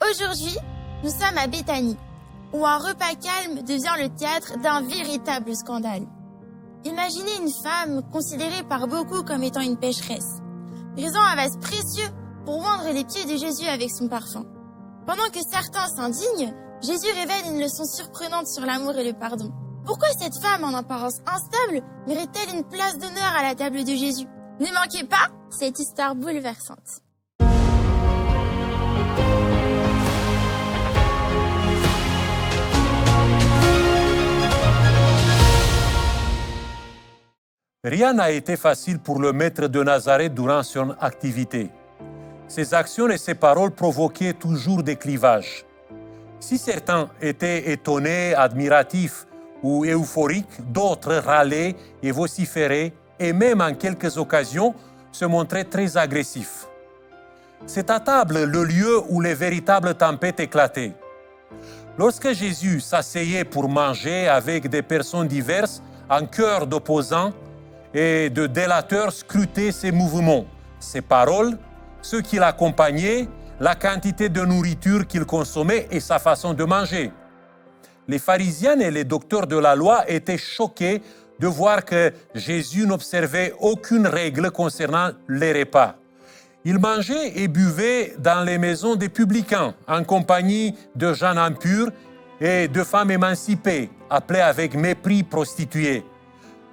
Aujourd'hui, nous sommes à Béthanie, où un repas calme devient le théâtre d'un véritable scandale. Imaginez une femme considérée par beaucoup comme étant une pécheresse, brisant un vase précieux pour oindre les pieds de Jésus avec son parfum. Pendant que certains s'indignent, Jésus révèle une leçon surprenante sur l'amour et le pardon. Pourquoi cette femme en apparence instable mérite-t-elle une place d'honneur à la table de Jésus? Ne manquez pas cette histoire bouleversante. Rien n'a été facile pour le maître de Nazareth durant son activité. Ses actions et ses paroles provoquaient toujours des clivages. Si certains étaient étonnés, admiratifs ou euphoriques, d'autres râlaient et vociféraient et même en quelques occasions se montraient très agressifs. C'est à table le lieu où les véritables tempêtes éclataient. Lorsque Jésus s'asseyait pour manger avec des personnes diverses, en chœur d'opposants, et de délateurs scrutaient ses mouvements, ses paroles, ceux qui l'accompagnaient, la quantité de nourriture qu'il consommait et sa façon de manger. Les pharisiens et les docteurs de la loi étaient choqués de voir que Jésus n'observait aucune règle concernant les repas. Il mangeait et buvait dans les maisons des publicains, en compagnie de gens impurs et de femmes émancipées, appelées avec mépris prostituées,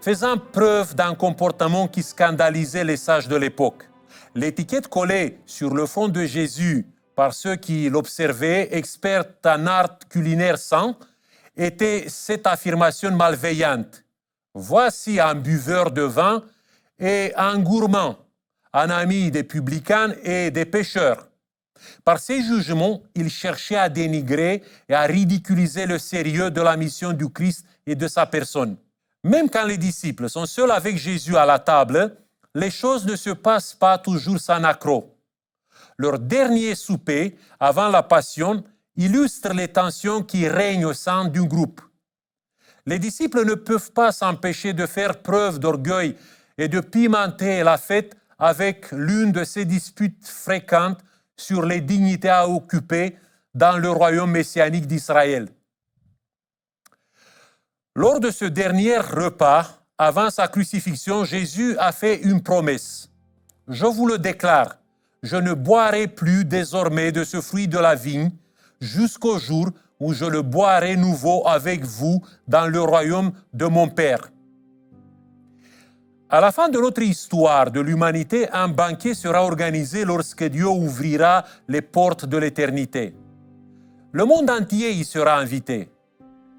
faisant preuve d'un comportement qui scandalisait les sages de l'époque. L'étiquette collée sur le front de Jésus par ceux qui l'observaient, experts en art culinaire sain, était cette affirmation malveillante. Voici un buveur de vin et un gourmand, un ami des publicains et des pécheurs. Par ces jugements, il cherchait à dénigrer et à ridiculiser le sérieux de la mission du Christ et de sa personne. Même quand les disciples sont seuls avec Jésus à la table, les choses ne se passent pas toujours sans accroc. Leur dernier souper, avant la Passion, illustre les tensions qui règnent au sein d'un groupe. Les disciples ne peuvent pas s'empêcher de faire preuve d'orgueil et de pimenter la fête avec l'une de ces disputes fréquentes sur les dignités à occuper dans le royaume messianique d'Israël. Lors de ce dernier repas, avant sa crucifixion, Jésus a fait une promesse. « Je vous le déclare, je ne boirai plus désormais de ce fruit de la vigne jusqu'au jour où je le boirai nouveau avec vous dans le royaume de mon Père. » À la fin de notre histoire de l'humanité, un banquet sera organisé lorsque Dieu ouvrira les portes de l'éternité. Le monde entier y sera invité.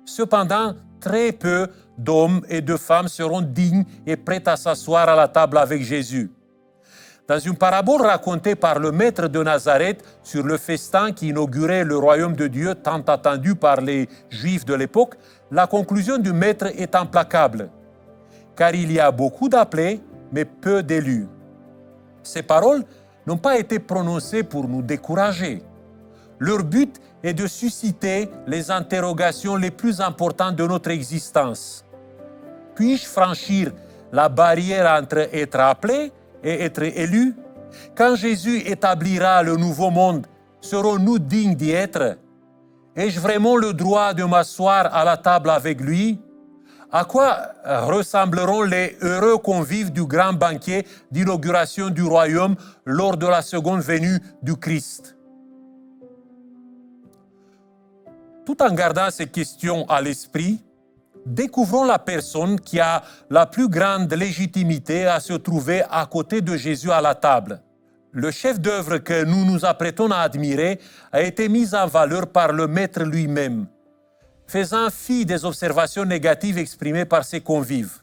Cependant, très peu d'hommes et de femmes seront dignes et prêts à s'asseoir à la table avec Jésus. Dans une parabole racontée par le maître de Nazareth sur le festin qui inaugurait le royaume de Dieu tant attendu par les Juifs de l'époque, la conclusion du maître est implacable. Car il y a beaucoup d'appelés, mais peu d'élus. Ces paroles n'ont pas été prononcées pour nous décourager. Leur but est de susciter les interrogations les plus importantes de notre existence. Puis-je franchir la barrière entre être appelé et être élu? Quand Jésus établira le nouveau monde, serons-nous dignes d'y être? Ai-je vraiment le droit de m'asseoir à la table avec lui? À quoi ressembleront les heureux convives du grand banquet d'inauguration du royaume lors de la seconde venue du Christ? Tout en gardant ces questions à l'esprit, découvrons la personne qui a la plus grande légitimité à se trouver à côté de Jésus à la table. Le chef d'œuvre que nous nous apprêtons à admirer a été mis en valeur par le maître lui-même, faisant fi des observations négatives exprimées par ses convives.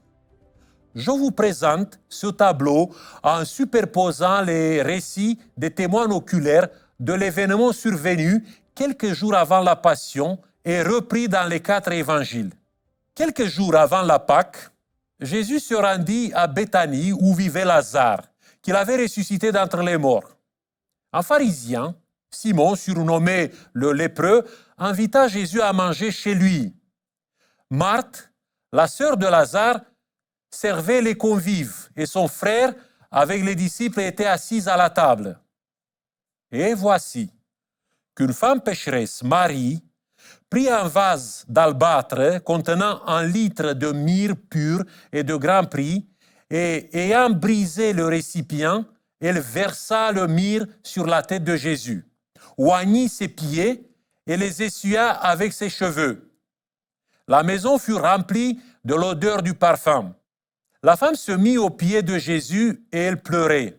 Je vous présente ce tableau en superposant les récits des témoins oculaires de l'événement survenu quelques jours avant la Passion et repris dans les 4 évangiles. Quelques jours avant la Pâque, Jésus se rendit à Béthanie où vivait Lazare, qu'il avait ressuscité d'entre les morts. Un pharisien, Simon, surnommé le lépreux, invita Jésus à manger chez lui. Marthe, la sœur de Lazare, servait les convives et son frère, avec les disciples, était assis à la table. Et voici qu'une femme pécheresse, Marie, prit un vase d'albâtre contenant 1 litre de myrrhe pure et de grand prix, et ayant brisé le récipient, elle versa le myrrhe sur la tête de Jésus, oignit ses pieds et les essuya avec ses cheveux. La maison fut remplie de l'odeur du parfum. La femme se mit aux pieds de Jésus et elle pleurait.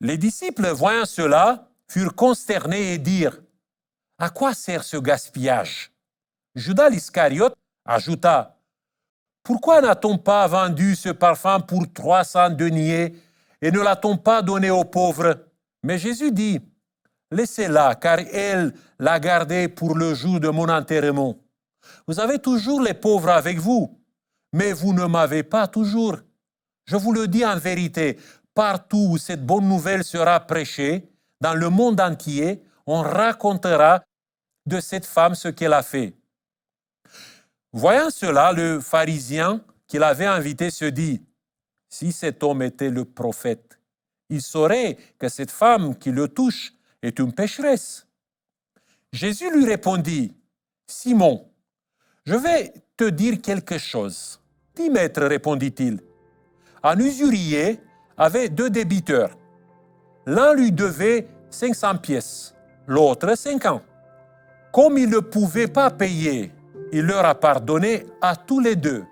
Les disciples, voyant cela, furent consternés et dirent: « À quoi sert ce gaspillage ?» Judas l'Iscariote ajouta: « Pourquoi n'a-t-on pas vendu ce parfum pour 300 deniers et ne l'a-t-on pas donné aux pauvres ?» Mais Jésus dit: « Laissez-la, car elle l'a gardée pour le jour de mon enterrement. Vous avez toujours les pauvres avec vous, mais vous ne m'avez pas toujours. Je vous le dis en vérité, partout où cette bonne nouvelle sera prêchée, dans le monde entier, on racontera de cette femme ce qu'elle a fait. » Voyant cela, le pharisien qui l'avait invité se dit: « Si cet homme était le prophète, il saurait que cette femme qui le touche est une pécheresse. » Jésus lui répondit: « Simon, je vais te dire quelque chose. » « Dis, maître, répondit-il. Un usurier avait 2 débiteurs. L'un lui devait 500 pièces, l'autre 50. Comme il ne pouvait pas payer, il leur a pardonné à tous les 2.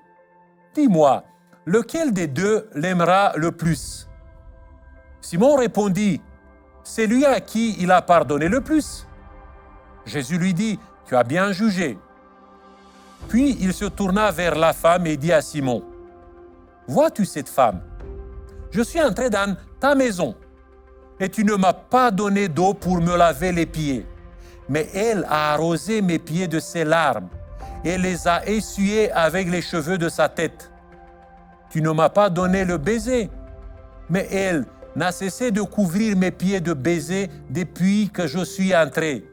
Dis-moi, lequel des 2 l'aimera le plus? Simon répondit: celui à qui il a pardonné le plus. Jésus lui dit: tu as bien jugé. Puis il se tourna vers la femme et dit à Simon: vois-tu cette femme? Je suis entré dans ta maison et tu ne m'as pas donné d'eau pour me laver les pieds, mais elle a arrosé mes pieds de ses larmes et les a essuyés avec les cheveux de sa tête. Tu ne m'as pas donné le baiser, mais elle n'a cessé de couvrir mes pieds de baisers depuis que je suis entré.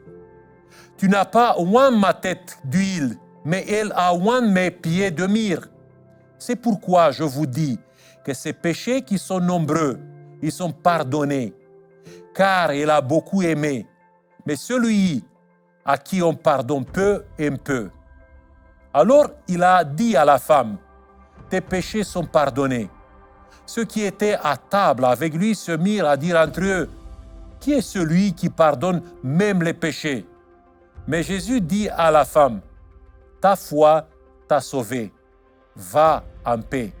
Tu n'as pas oint ma tête d'huile, mais elle a oint mes pieds de myrrhe. C'est pourquoi je vous dis que ces péchés qui sont nombreux, ils sont pardonnés, car elle a beaucoup aimé. Mais celui à qui on pardonne peu aime peu. Alors il a dit à la femme: tes péchés sont pardonnés. Ceux qui étaient à table avec lui se mirent à dire entre eux: qui est celui qui pardonne même les péchés? Mais Jésus dit à la femme: ta foi t'a sauvée. Va en paix.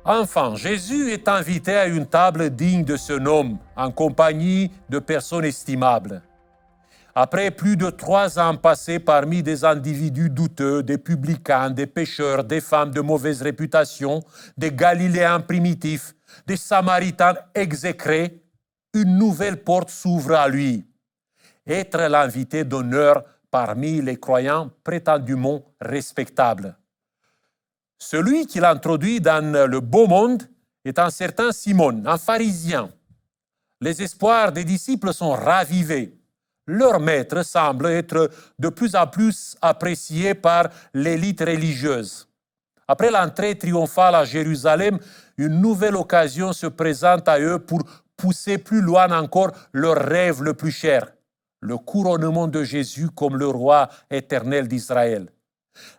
Enfin, Jésus est invité à une table digne de ce nom, en compagnie de personnes estimables. Après plus de 3 ans passés parmi des individus douteux, des publicains, des pécheurs, des femmes de mauvaise réputation, des Galiléens primitifs, des Samaritains exécrés, une nouvelle porte s'ouvre à lui: être l'invité d'honneur parmi les croyants prétendument respectables. Celui qui l'introduit dans le beau monde est un certain Simon, un pharisien. Les espoirs des disciples sont ravivés. Leur maître semble être de plus en plus apprécié par l'élite religieuse. Après l'entrée triomphale à Jérusalem, une nouvelle occasion se présente à eux pour pousser plus loin encore leur rêve le plus cher: le couronnement de Jésus comme le roi éternel d'Israël.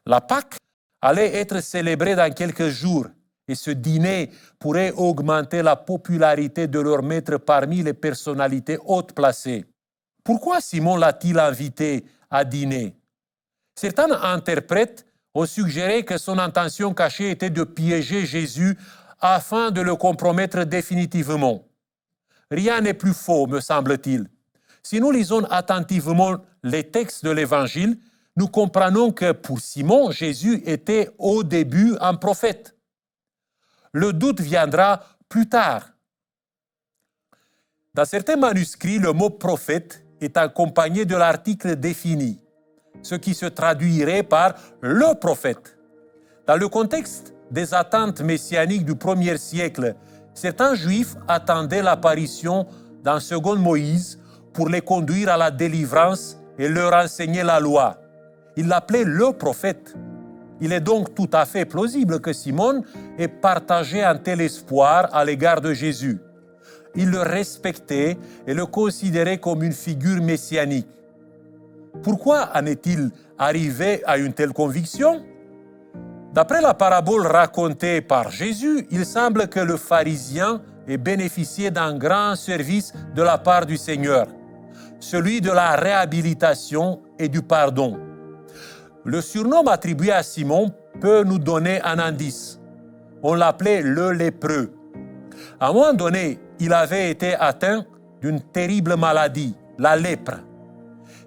La Pâque allait être célébrée dans quelques jours et ce dîner pourrait augmenter la popularité de leur maître parmi les personnalités hautes placées. Pourquoi Simon l'a-t-il invité à dîner? Certains interprètes ont suggéré que son intention cachée était de piéger Jésus afin de le compromettre définitivement. Rien n'est plus faux, me semble-t-il. Si nous lisons attentivement les textes de l'Évangile, nous comprenons que pour Simon, Jésus était au début un prophète. Le doute viendra plus tard. Dans certains manuscrits, le mot prophète est accompagné de l'article défini, ce qui se traduirait par le prophète. Dans le contexte des attentes messianiques du 1er siècle, certains Juifs attendaient l'apparition d'un second Moïse pour les conduire à la délivrance et leur enseigner la loi. Ils l'appelaient le prophète. Il est donc tout à fait plausible que Simon ait partagé un tel espoir à l'égard de Jésus. il le respectait et le considérait comme une figure messianique. Pourquoi en est-il arrivé à une telle conviction? D'après la parabole racontée par Jésus, il semble que le pharisien ait bénéficié d'un grand service de la part du Seigneur, celui de la réhabilitation et du pardon. Le surnom attribué à Simon peut nous donner un indice. On l'appelait le lépreux. À un moment donné, il avait été atteint d'une terrible maladie, la lèpre.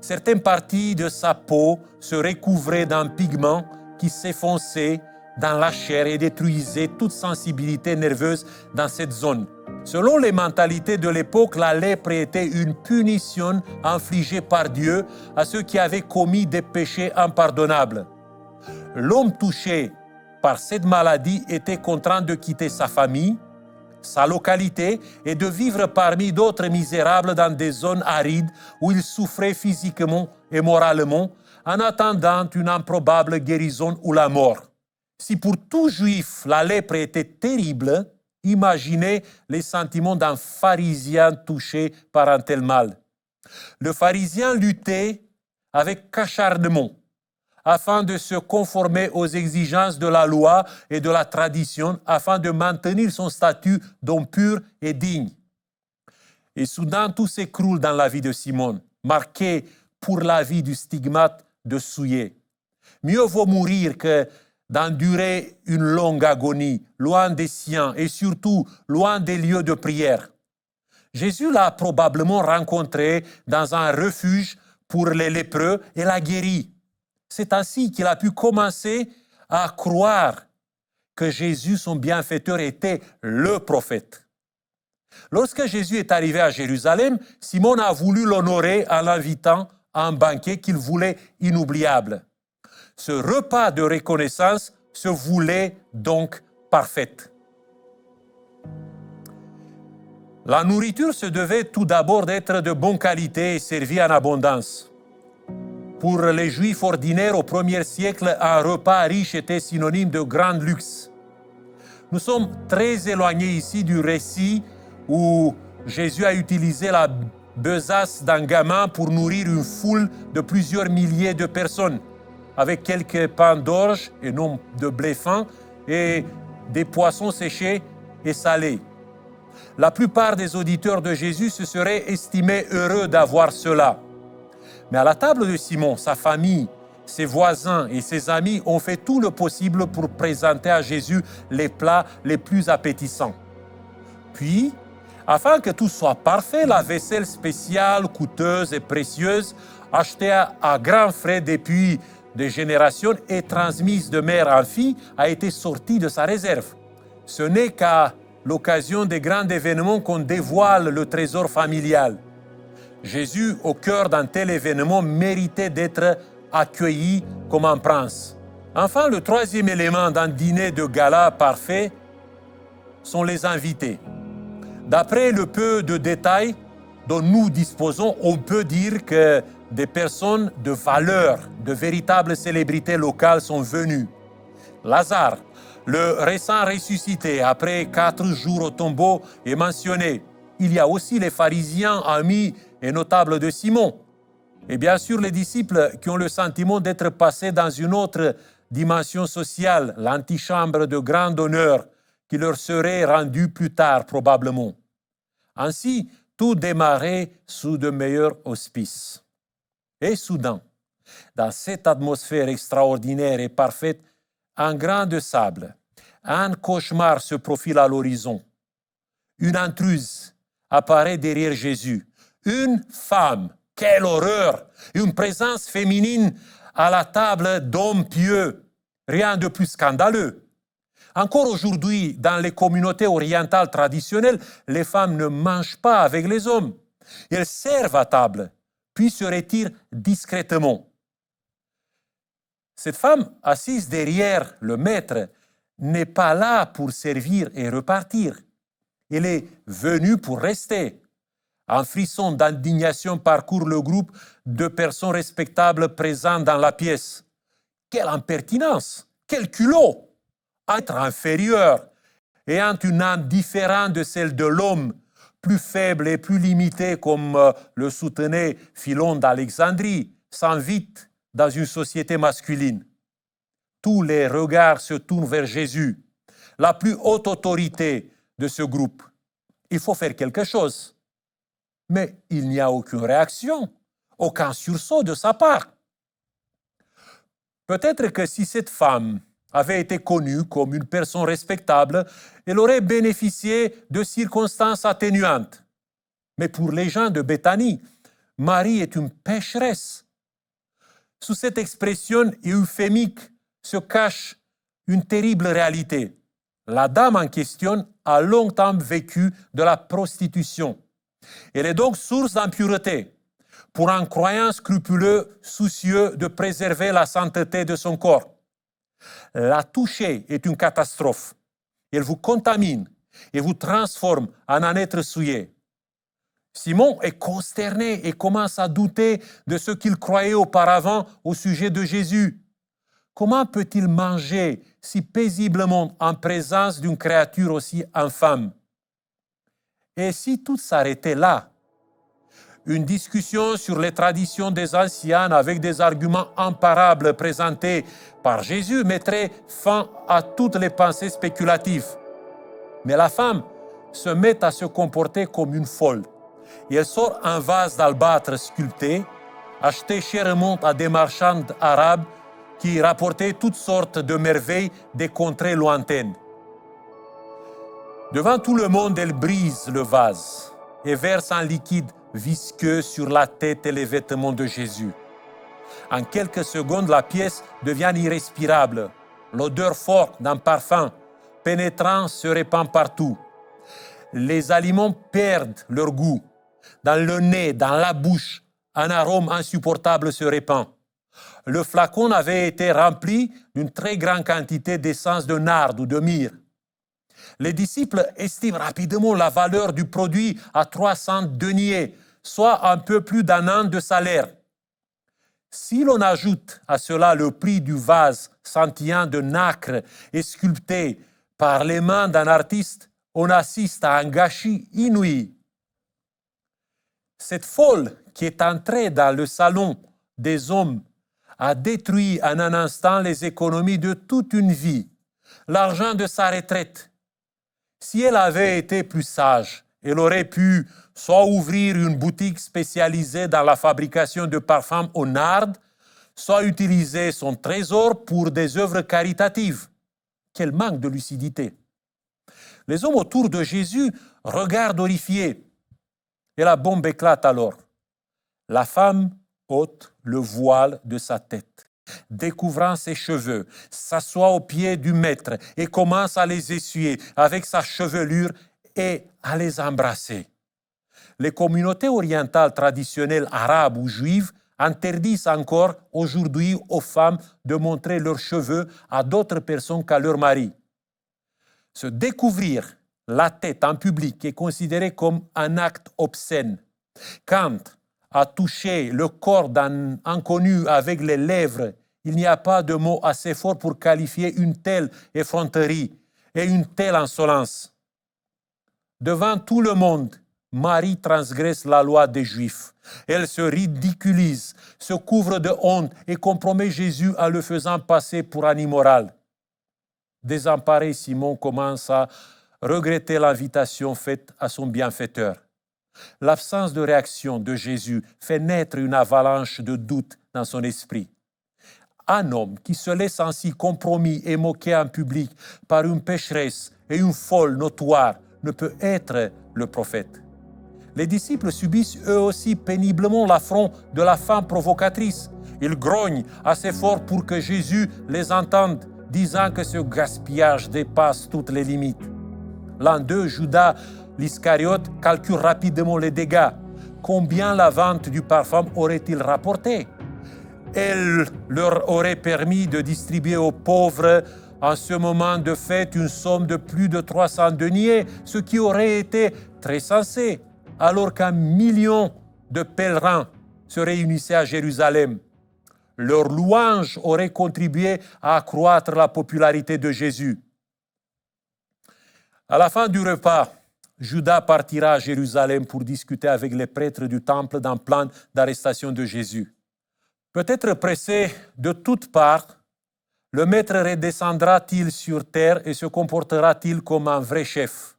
Certaines parties de sa peau se recouvraient d'un pigment qui s'effonçait dans la chair et détruisait toute sensibilité nerveuse dans cette zone. Selon les mentalités de l'époque, la lèpre était une punition infligée par Dieu à ceux qui avaient commis des péchés impardonnables. L'homme touché par cette maladie était contraint de quitter sa famille, sa localité et de vivre parmi d'autres misérables dans des zones arides où il souffrait physiquement et moralement en attendant une improbable guérison ou la mort. Si pour tout juif la lèpre était terrible, imaginez les sentiments d'un pharisien touché par un tel mal. Le pharisien luttait avec acharnement afin de se conformer aux exigences de la loi et de la tradition, afin de maintenir son statut d'homme pur et digne. Et soudain, tout s'écroule dans la vie de Simon, marqué pour la vie du stigmate de souillé. Mieux vaut mourir que d'endurer une longue agonie, loin des siens et surtout loin des lieux de prière. Jésus l'a probablement rencontré dans un refuge pour les lépreux et l'a guéri. C'est ainsi qu'il a pu commencer à croire que Jésus, son bienfaiteur, était le prophète. Lorsque Jésus est arrivé à Jérusalem, Simon a voulu l'honorer en l'invitant à un banquet qu'il voulait inoubliable. Ce repas de reconnaissance se voulait donc parfait. La nourriture se devait tout d'abord d'être de bonne qualité et servie en abondance. Pour les Juifs ordinaires au 1er siècle, un repas riche était synonyme de grand luxe. Nous sommes très éloignés ici du récit où Jésus a utilisé la besace d'un gamin pour nourrir une foule de plusieurs milliers de personnes, avec quelques pains d'orge et non de blé fin et des poissons séchés et salés. La plupart des auditeurs de Jésus se seraient estimés heureux d'avoir cela. Mais à la table de Simon, sa famille, ses voisins et ses amis ont fait tout le possible pour présenter à Jésus les plats les plus appétissants. Puis, afin que tout soit parfait, la vaisselle spéciale, coûteuse et précieuse, achetée à grands frais depuis des générations et transmise de mère en fille, a été sortie de sa réserve. Ce n'est qu'à l'occasion des grands événements qu'on dévoile le trésor familial. Jésus, au cœur d'un tel événement, méritait d'être accueilli comme un prince. Enfin, le troisième élément d'un dîner de gala parfait sont les invités. D'après le peu de détails dont nous disposons, on peut dire que des personnes de valeur, de véritables célébrités locales sont venues. Lazare, le récent ressuscité après 4 jours au tombeau, est mentionné. Il y a aussi les pharisiens, amis et notables de Simon. Et bien sûr, les disciples qui ont le sentiment d'être passés dans une autre dimension sociale, l'antichambre de grand honneur, qui leur serait rendue plus tard probablement. Ainsi, tout démarrait sous de meilleurs auspices. Et soudain, dans cette atmosphère extraordinaire et parfaite, un grain de sable, un cauchemar se profile à l'horizon. Une intruse apparaît derrière Jésus. Une femme, quelle horreur! Une présence féminine à la table d'hommes pieux. Rien de plus scandaleux. Encore aujourd'hui, dans les communautés orientales traditionnelles, les femmes ne mangent pas avec les hommes. Elles servent à table, puis se retirent discrètement. Cette femme assise derrière le maître n'est pas là pour servir et repartir. Elle est venue pour rester. Un frisson d'indignation parcourt le groupe de personnes respectables présentes dans la pièce. Quelle impertinence! Quel culot! Être inférieur, ayant une âme différente de celle de l'homme, plus faible et plus limité, comme le soutenait Philon d'Alexandrie, s'invite dans une société masculine. Tous les regards se tournent vers Jésus, la plus haute autorité de ce groupe. Il faut faire quelque chose. Mais il n'y a aucune réaction, aucun sursaut de sa part. Peut-être que si cette femme avait été connue comme une personne respectable, elle aurait bénéficié de circonstances atténuantes. Mais pour les gens de Béthanie, Marie est une pécheresse. Sous cette expression euphémique se cache une terrible réalité. La dame en question a longtemps vécu de la prostitution. Elle est donc source d'impureté pour un croyant scrupuleux, soucieux de préserver la sainteté de son corps. La toucher est une catastrophe. Elle vous contamine et vous transforme en un être souillé. Simon est consterné et commence à douter de ce qu'il croyait auparavant au sujet de Jésus. Comment peut-il manger si paisiblement en présence d'une créature aussi infâme? Et si tout s'arrêtait là? Une discussion sur les traditions des anciens avec des arguments imparables présentés par Jésus mettrait fin à toutes les pensées spéculatives. Mais la femme se met à se comporter comme une folle. Et elle sort un vase d'albâtre sculpté, acheté chèrement à des marchands arabes qui rapportaient toutes sortes de merveilles des contrées lointaines. Devant tout le monde, elle brise le vase et verse un liquide visqueux sur la tête et les vêtements de Jésus. En quelques secondes, la pièce devient irrespirable. L'odeur forte d'un parfum pénétrant se répand partout. Les aliments perdent leur goût. Dans le nez, dans la bouche, un arôme insupportable se répand. Le flacon avait été rempli d'une très grande quantité d'essence de nard ou de myrrhe. Les disciples estiment rapidement la valeur du produit à 300 deniers, soit un peu plus d'un an de salaire. Si l'on ajoute à cela le prix du vase scintillant de nacre et sculpté par les mains d'un artiste, on assiste à un gâchis inouï. Cette folle qui est entrée dans le salon des hommes a détruit en un instant les économies de toute une vie, l'argent de sa retraite. Si elle avait été plus sage, elle aurait pu soit ouvrir une boutique spécialisée dans la fabrication de parfums au nard, soit utiliser son trésor pour des œuvres caritatives. Quel manque de lucidité! Les hommes autour de Jésus regardent horrifiés. Et la bombe éclate alors. La femme ôte le voile de sa tête, découvrant ses cheveux, s'assoit au pied du maître et commence à les essuyer avec sa chevelure et à les embrasser. Les communautés orientales traditionnelles arabes ou juives interdisent encore aujourd'hui aux femmes de montrer leurs cheveux à d'autres personnes qu'à leur mari. Se découvrir la tête en public est considéré comme un acte obscène. Quant à toucher le corps d'un inconnu avec les lèvres, il n'y a pas de mot assez fort pour qualifier une telle effronterie et une telle insolence. Devant tout le monde, Marie transgresse la loi des Juifs. Elle se ridiculise, se couvre de honte et compromet Jésus en le faisant passer pour un immoral. Désemparé, Simon commence à regretter l'invitation faite à son bienfaiteur. L'absence de réaction de Jésus fait naître une avalanche de doutes dans son esprit. Un homme qui se laisse ainsi compromis et moqué en public par une pécheresse et une folle notoire ne peut être le prophète. Les disciples subissent eux aussi péniblement l'affront de la femme provocatrice. Ils grognent assez fort pour que Jésus les entende, disant que ce gaspillage dépasse toutes les limites. L'un d'eux, Judas l'Iscariote, calcule rapidement les dégâts. Combien la vente du parfum aurait-il rapporté? Elle leur aurait permis de distribuer aux pauvres en ce moment de fête une somme de plus de 300 deniers, ce qui aurait été très sensé, alors qu'un million de pèlerins se réunissaient à Jérusalem. Leur louange aurait contribué à accroître la popularité de Jésus. À la fin du repas, Judas partira à Jérusalem pour discuter avec les prêtres du temple d'un plan d'arrestation de Jésus. Peut-être pressé de toutes parts, le maître redescendra-t-il sur terre et se comportera-t-il comme un vrai chef?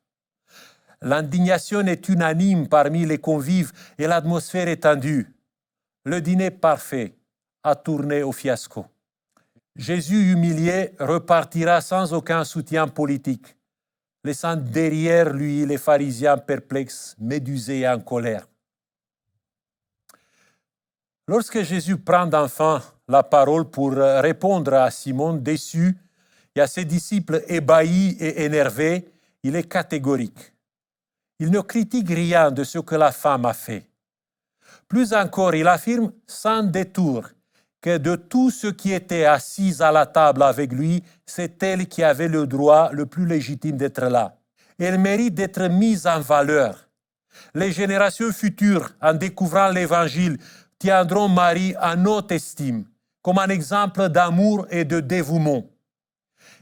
L'indignation est unanime parmi les convives et l'atmosphère est tendue. Le dîner parfait a tourné au fiasco. Jésus humilié repartira sans aucun soutien politique, laissant derrière lui les pharisiens perplexes, médusés et en colère. Lorsque Jésus prend enfin la parole pour répondre à Simon déçu et à ses disciples ébahis et énervés, il est catégorique. Il ne critique rien de ce que la femme a fait. Plus encore, il affirme sans détour que de tous ceux qui étaient assis à la table avec lui, c'est elle qui avait le droit le plus légitime d'être là. Elle mérite d'être mise en valeur. Les générations futures, en découvrant l'Évangile, tiendront Marie en haute estime, comme un exemple d'amour et de dévouement.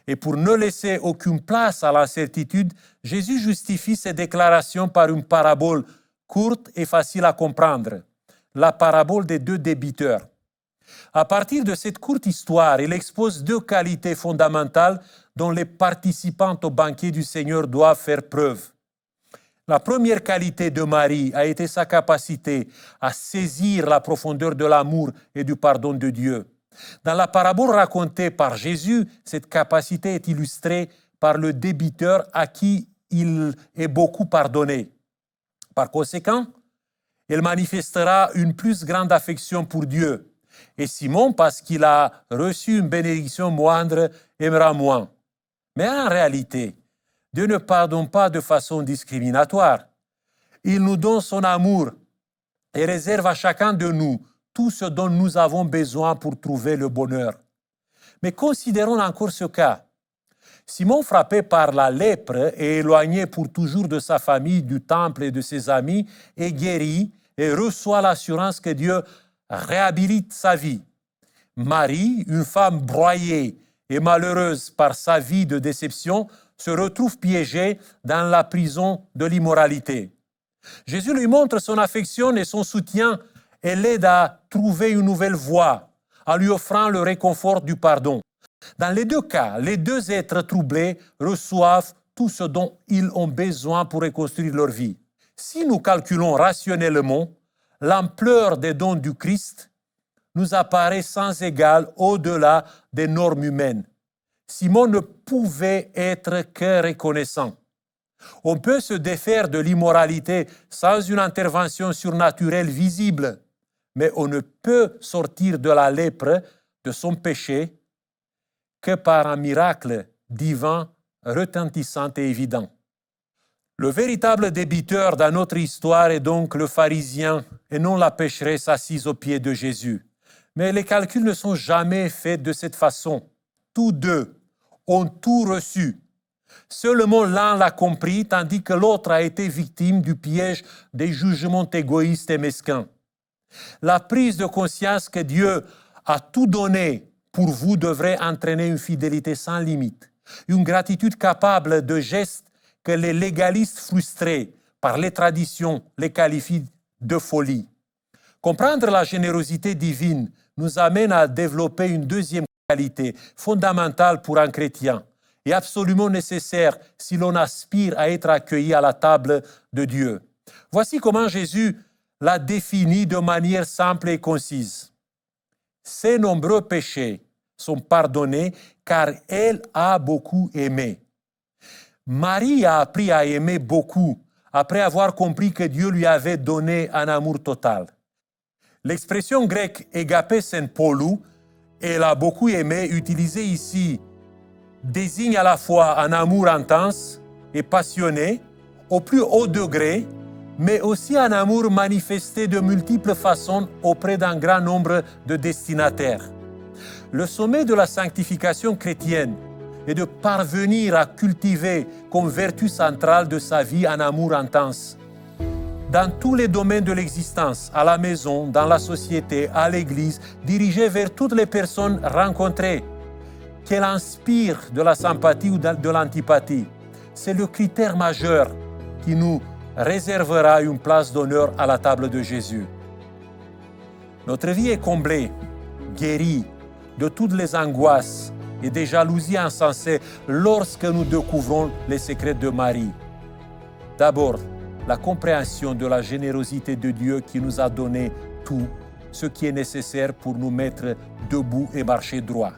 Et pour ne laisser aucune place à l'incertitude, Jésus justifie ses déclarations par une parabole courte et facile à comprendre, la parabole des deux débiteurs. À partir de cette courte histoire, il expose deux qualités fondamentales dont les participants au banquet du Seigneur doivent faire preuve. La première qualité de Marie a été sa capacité à saisir la profondeur de l'amour et du pardon de Dieu. Dans la parabole racontée par Jésus, cette capacité est illustrée par le débiteur à qui il est beaucoup pardonné. Par conséquent, elle manifestera une plus grande affection pour Dieu. Et Simon, parce qu'il a reçu une bénédiction moindre, aimera moins. Mais en réalité, Dieu ne pardonne pas de façon discriminatoire. Il nous donne son amour et réserve à chacun de nous tout ce dont nous avons besoin pour trouver le bonheur. Mais considérons encore ce cas. Simon, frappé par la lèpre et éloigné pour toujours de sa famille, du temple et de ses amis, est guéri et reçoit l'assurance que Dieu réhabilite sa vie. Marie, une femme broyée et malheureuse par sa vie de déception, se retrouve piégée dans la prison de l'immoralité. Jésus lui montre son affection et son soutien et l'aide à trouver une nouvelle voie, en lui offrant le réconfort du pardon. Dans les deux cas, les deux êtres troublés reçoivent tout ce dont ils ont besoin pour reconstruire leur vie. Si nous calculons rationnellement, l'ampleur des dons du Christ nous apparaît sans égal au-delà des normes humaines. Simon ne pouvait être que reconnaissant. On peut se défaire de l'immoralité sans une intervention surnaturelle visible, mais on ne peut sortir de la lèpre, de son péché, que par un miracle divin retentissant et évident. Le véritable débiteur dans notre histoire est donc le pharisien et non la pécheresse assise aux pieds de Jésus. Mais les calculs ne sont jamais faits de cette façon. Tous deux ont tout reçu. Seulement l'un l'a compris, tandis que l'autre a été victime du piège des jugements égoïstes et mesquins. La prise de conscience que Dieu a tout donné pour vous devrait entraîner une fidélité sans limite, une gratitude capable de gestes que les légalistes frustrés par les traditions les qualifient de folie. Comprendre la générosité divine nous amène à développer une deuxième qualité fondamentale pour un chrétien et absolument nécessaire si l'on aspire à être accueilli à la table de Dieu. Voici comment Jésus l'a définie de manière simple et concise. Ses nombreux péchés sont pardonnés car elle a beaucoup aimé. Marie a appris à aimer beaucoup après avoir compris que Dieu lui avait donné un amour total. L'expression grecque agapé senpolou, elle a beaucoup aimé, utilisée ici, désigne à la fois un amour intense et passionné, au plus haut degré, mais aussi un amour manifesté de multiples façons auprès d'un grand nombre de destinataires. Le sommet de la sanctification chrétienne est de parvenir à cultiver comme vertu centrale de sa vie un amour intense. Dans tous les domaines de l'existence, à la maison, dans la société, à l'église, dirigé vers toutes les personnes rencontrées, qu'elle inspire de la sympathie ou de l'antipathie. C'est le critère majeur qui nous réservera une place d'honneur à la table de Jésus. Notre vie est comblée, guérie de toutes les angoisses et des jalousies insensées lorsque nous découvrons les secrets de Marie. D'abord, la compréhension de la générosité de Dieu qui nous a donné tout ce qui est nécessaire pour nous mettre debout et marcher droit.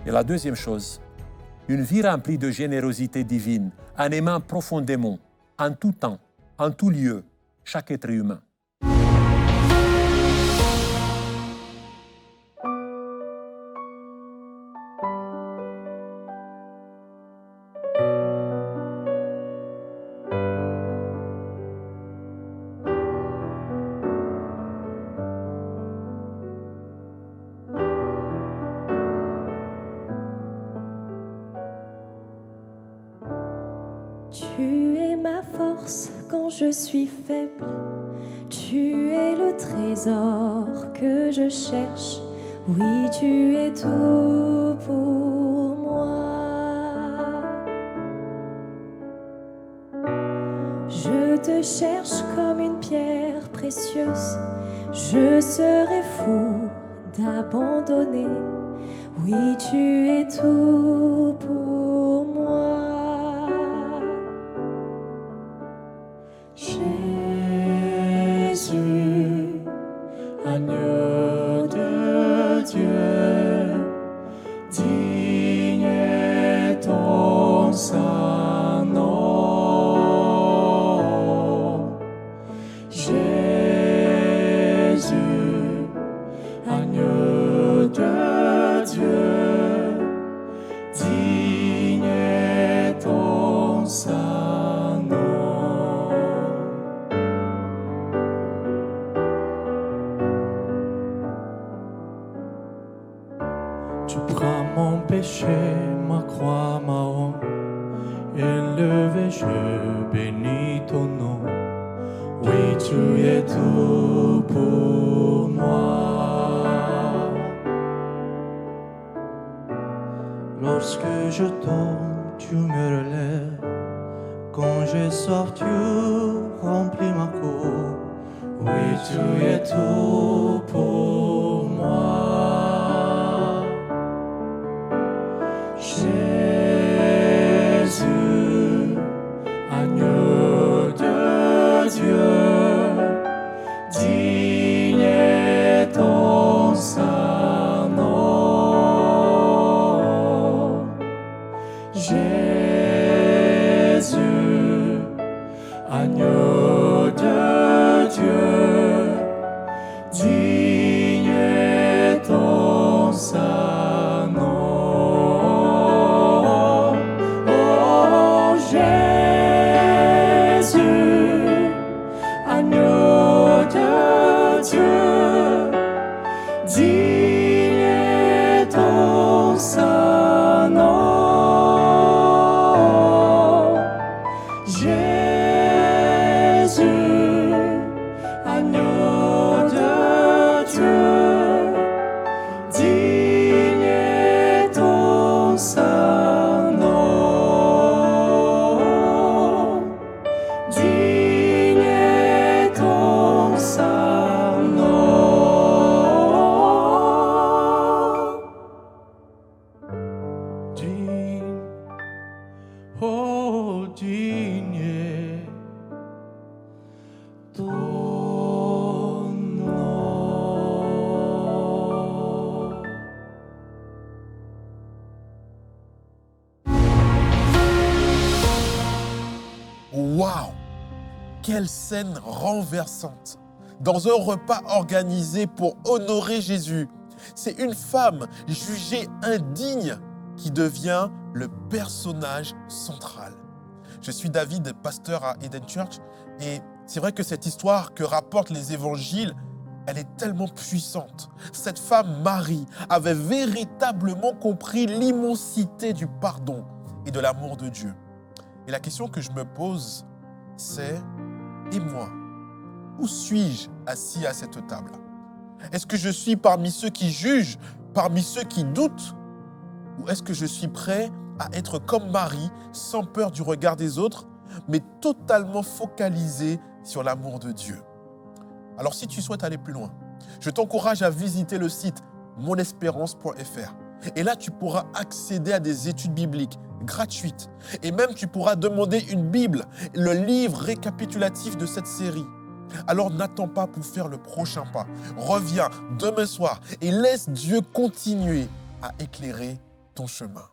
Et la deuxième chose, une vie remplie de générosité divine, en aimant profondément, en tout temps, en tout lieu, chaque être humain. Tu es ma force quand je suis faible. Tu es le trésor que je cherche. Oui, tu es tout pour moi. Je te cherche comme une pierre précieuse. Je serais fou d'abandonner. Oui, tu es tout pour moi. Jésus, agneau de Dieu, digne est ton saint nom. Jésus, agneau de Dieu, digne est ton saint nom. Tu prends mon péché, ma croix, ma honte, élevé, je bénis ton nom. Oui, tu es tout pour moi. Lorsque je tombe, tu me relèves. Quand je sors, tu remplis ma cour. Oui, tu es tout pour moi. Jésus, agneau de Dieu, digne est ton saint nom. Jésus, agneau de Dieu, digne est ton saint nom. Oh Jésus, agneau de Dieu, digne est ton saint nom. Jésus, agneau de Dieu, digne est ton saint nom. Digne est ton saint nom. Digne, oh digne est ton nom. Waouh! Quelle scène renversante! Dans un repas organisé pour honorer Jésus, c'est une femme jugée indigne qui devient le personnage central. Je suis David, pasteur à Eden Church, et c'est vrai que cette histoire que rapportent les évangiles, elle est tellement puissante. Cette femme, Marie, avait véritablement compris l'immensité du pardon et de l'amour de Dieu. Et la question que je me pose, c'est « Et moi, où suis-je assis à cette table? Est-ce que je suis parmi ceux qui jugent, parmi ceux qui doutent? Ou est-ce que je suis prêt à être comme Marie, sans peur du regard des autres, mais totalement focalisé sur l'amour de Dieu. Alors si tu souhaites aller plus loin, je t'encourage à visiter le site monespérance.fr. Et là, tu pourras accéder à des études bibliques gratuites. Et même, tu pourras demander une Bible, le livre récapitulatif de cette série. Alors n'attends pas pour faire le prochain pas. Reviens demain soir et laisse Dieu continuer à éclairer ton chemin.